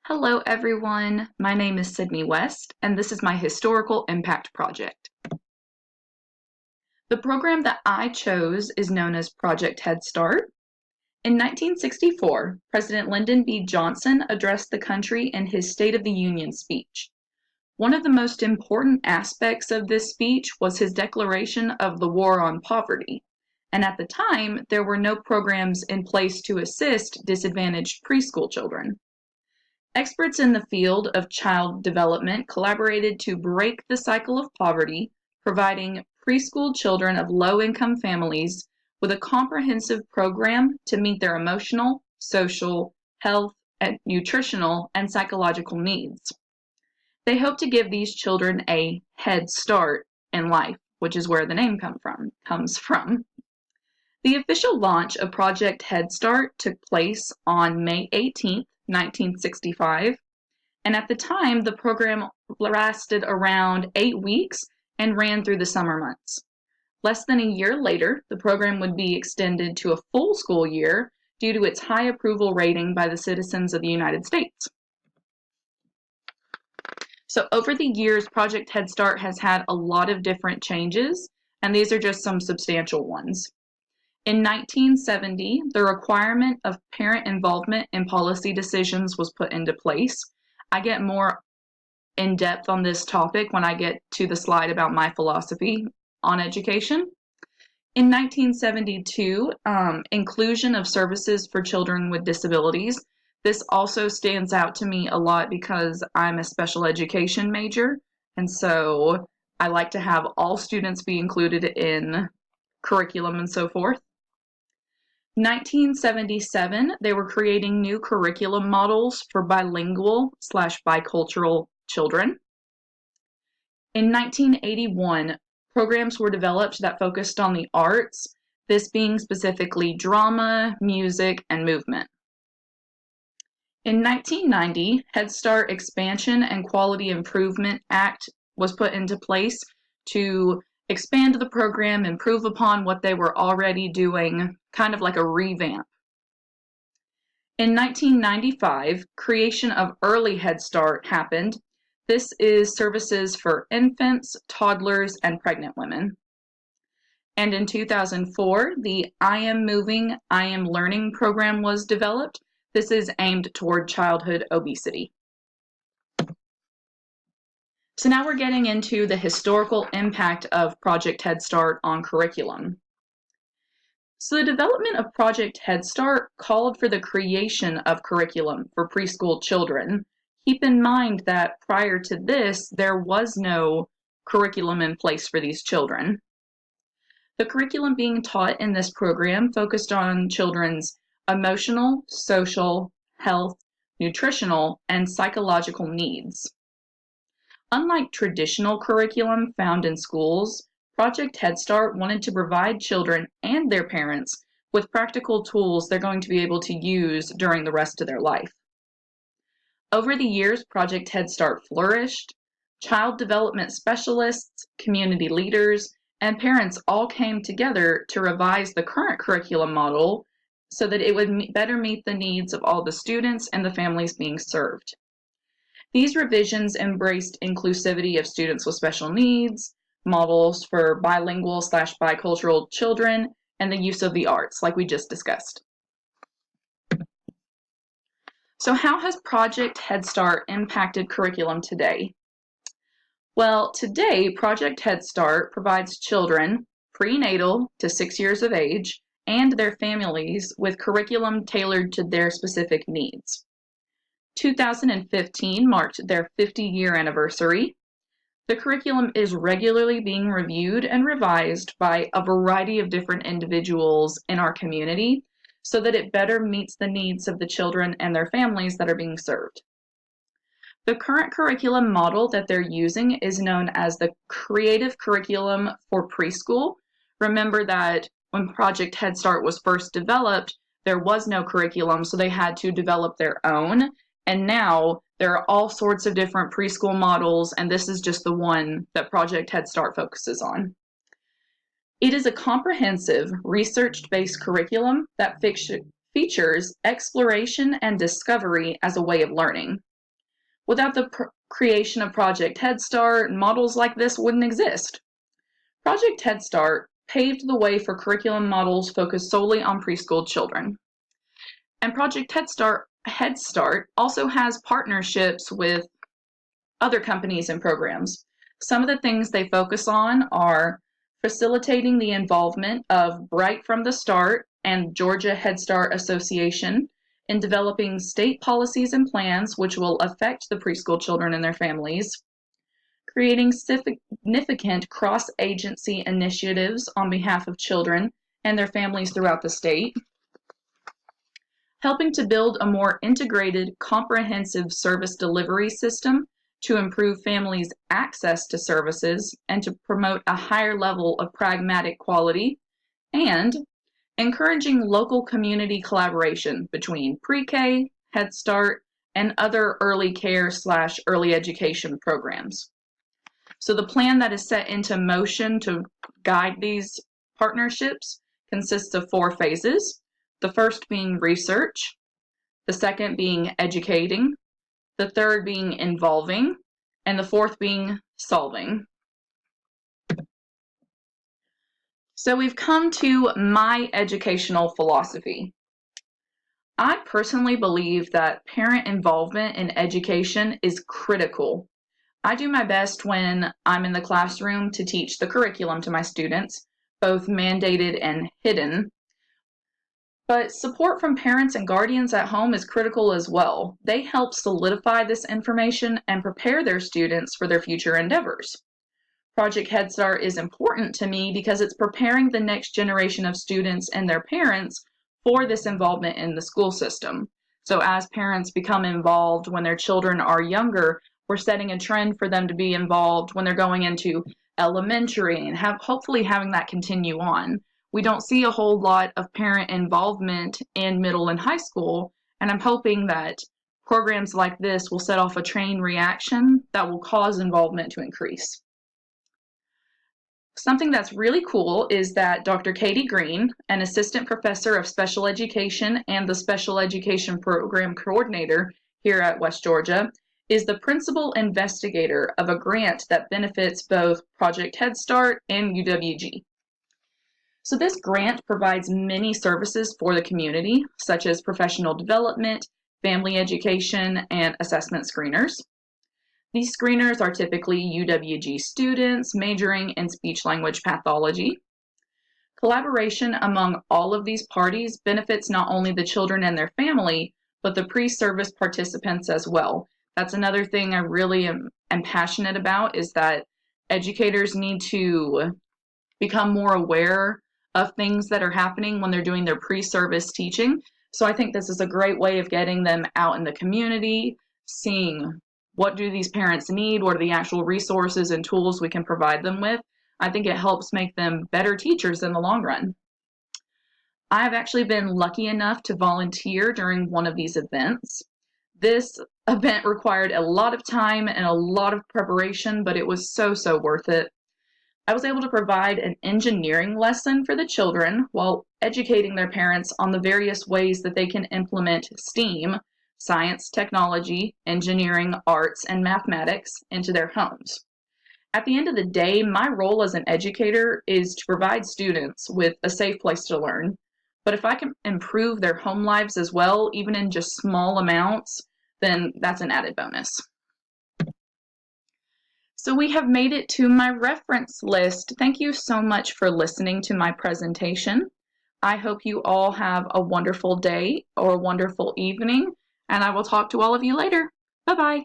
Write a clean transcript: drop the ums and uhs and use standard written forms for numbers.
Hello everyone, my name is Sydney West and this is my Historical Impact Project. The program that I chose is known as Project Head Start. In 1964, President Lyndon B. Johnson addressed the country in his State of the Union speech. One of the most important aspects of this speech was his declaration of the war on poverty, and at the time there were no programs in place to assist disadvantaged preschool children. Experts in the field of child development collaborated to break the cycle of poverty, providing preschool children of low-income families with a comprehensive program to meet their emotional, social, health, and nutritional, and psychological needs. They hope to give these children a head start in life, which is where the name comes from. The official launch of Project Head Start took place on May 18, 1965, and at the time the program lasted around 8 weeks and ran through the summer months. Less than a year later, the program would be extended to a full school year due to its high approval rating by the citizens of the United States. So over the years, Project Head Start has had a lot of different changes, and these are just some substantial ones. In 1970, the requirement of parent involvement in policy decisions was put into place. I get more in depth on this topic when I get to the slide about my philosophy on education. In 1972, inclusion of services for children with disabilities. This also stands out to me a lot because I'm a special education major, and so I like to have all students be included in curriculum and so forth. 1977, they were creating new curriculum models for bilingual/bicultural children. In 1981, programs were developed that focused on the arts, this being specifically drama, music, and movement. In 1990, Head Start Expansion and Quality Improvement Act was put into place to expand the program, improve upon what they were already doing, kind of like a revamp. In 1995, creation of Early Head Start happened. This is services for infants, toddlers, and pregnant women. And in 2004, the I Am Moving, I Am Learning program was developed. This is aimed toward childhood obesity. So now we're getting into the historical impact of Project Head Start on curriculum. So the development of Project Head Start called for the creation of curriculum for preschool children. Keep in mind that prior to this, there was no curriculum in place for these children. The curriculum being taught in this program focused on children's emotional, social, health, nutritional, and psychological needs. Unlike traditional curriculum found in schools, Project Head Start wanted to provide children and their parents with practical tools they're going to be able to use during the rest of their life. Over the years, Project Head Start flourished. Child development specialists, community leaders, and parents all came together to revise the current curriculum model so that it would better meet the needs of all the students and the families being served. These revisions embraced inclusivity of students with special needs, models for bilingual/bicultural children, and the use of the arts, like we just discussed. So how has Project Head Start impacted curriculum today? Well, today, Project Head Start provides children prenatal to 6 years of age and their families with curriculum tailored to their specific needs. 2015 marked their 50-year anniversary. The curriculum is regularly being reviewed and revised by a variety of different individuals in our community so that it better meets the needs of the children and their families that are being served. The current curriculum model that they're using is known as the Creative Curriculum for Preschool. Remember that when Project Head Start was first developed, there was no curriculum, so they had to develop their own. And now there are all sorts of different preschool models, and this is just the one that Project Head Start focuses on. It is a comprehensive, research-based curriculum that features exploration and discovery as a way of learning. Without the creation of Project Head Start, models like this wouldn't exist. Project Head Start paved the way for curriculum models focused solely on preschool children. And Project Head Start also has partnerships with other companies and programs. Some of the things they focus on are facilitating the involvement of Bright from the Start and Georgia Head Start Association in developing state policies and plans which will affect the preschool children and their families, creating significant cross-agency initiatives on behalf of children and their families throughout the state, helping to build a more integrated, comprehensive service delivery system to improve families' access to services and to promote a higher level of pragmatic quality, and encouraging local community collaboration between pre-K, Head Start, and other early care/early education programs. So the plan that is set into motion to guide these partnerships consists of 4 phases. The first being research, the second being educating, the third being involving, and the fourth being solving. So we've come to my educational philosophy. I personally believe that parent involvement in education is critical. I do my best when I'm in the classroom to teach the curriculum to my students, both mandated and hidden. But support from parents and guardians at home is critical as well. They help solidify this information and prepare their students for their future endeavors. Project Head Start is important to me because it's preparing the next generation of students and their parents for this involvement in the school system. So as parents become involved when their children are younger, we're setting a trend for them to be involved when they're going into elementary and hopefully having that continue on. We don't see a whole lot of parent involvement in middle and high school, and I'm hoping that programs like this will set off a chain reaction that will cause involvement to increase. Something that's really cool is that Dr. Katie Green, an assistant professor of special education and the special education program coordinator here at West Georgia, is the principal investigator of a grant that benefits both Project Head Start and UWG. So this grant provides many services for the community, such as professional development, family education, and assessment screeners. These screeners are typically UWG students majoring in speech-language pathology. Collaboration among all of these parties benefits not only the children and their family, but the pre-service participants as well. That's another thing I really am passionate about, is that educators need to become more aware of things that are happening when they're doing their pre-service teaching. So I think this is a great way of getting them out in the community, seeing what do these parents need, what are the actual resources and tools we can provide them with. I think it helps make them better teachers in the long run. I've actually been lucky enough to volunteer during one of these events. This event required a lot of time and a lot of preparation, but it was so worth it. I was able to provide an engineering lesson for the children while educating their parents on the various ways that they can implement STEAM, science, technology, engineering, arts, and mathematics, into their homes. At the end of the day, my role as an educator is to provide students with a safe place to learn. But if I can improve their home lives as well, even in just small amounts, then that's an added bonus. So we have made it to my reference list. Thank you so much for listening to my presentation. I hope you all have a wonderful day or a wonderful evening, and I will talk to all of you later. Bye-bye.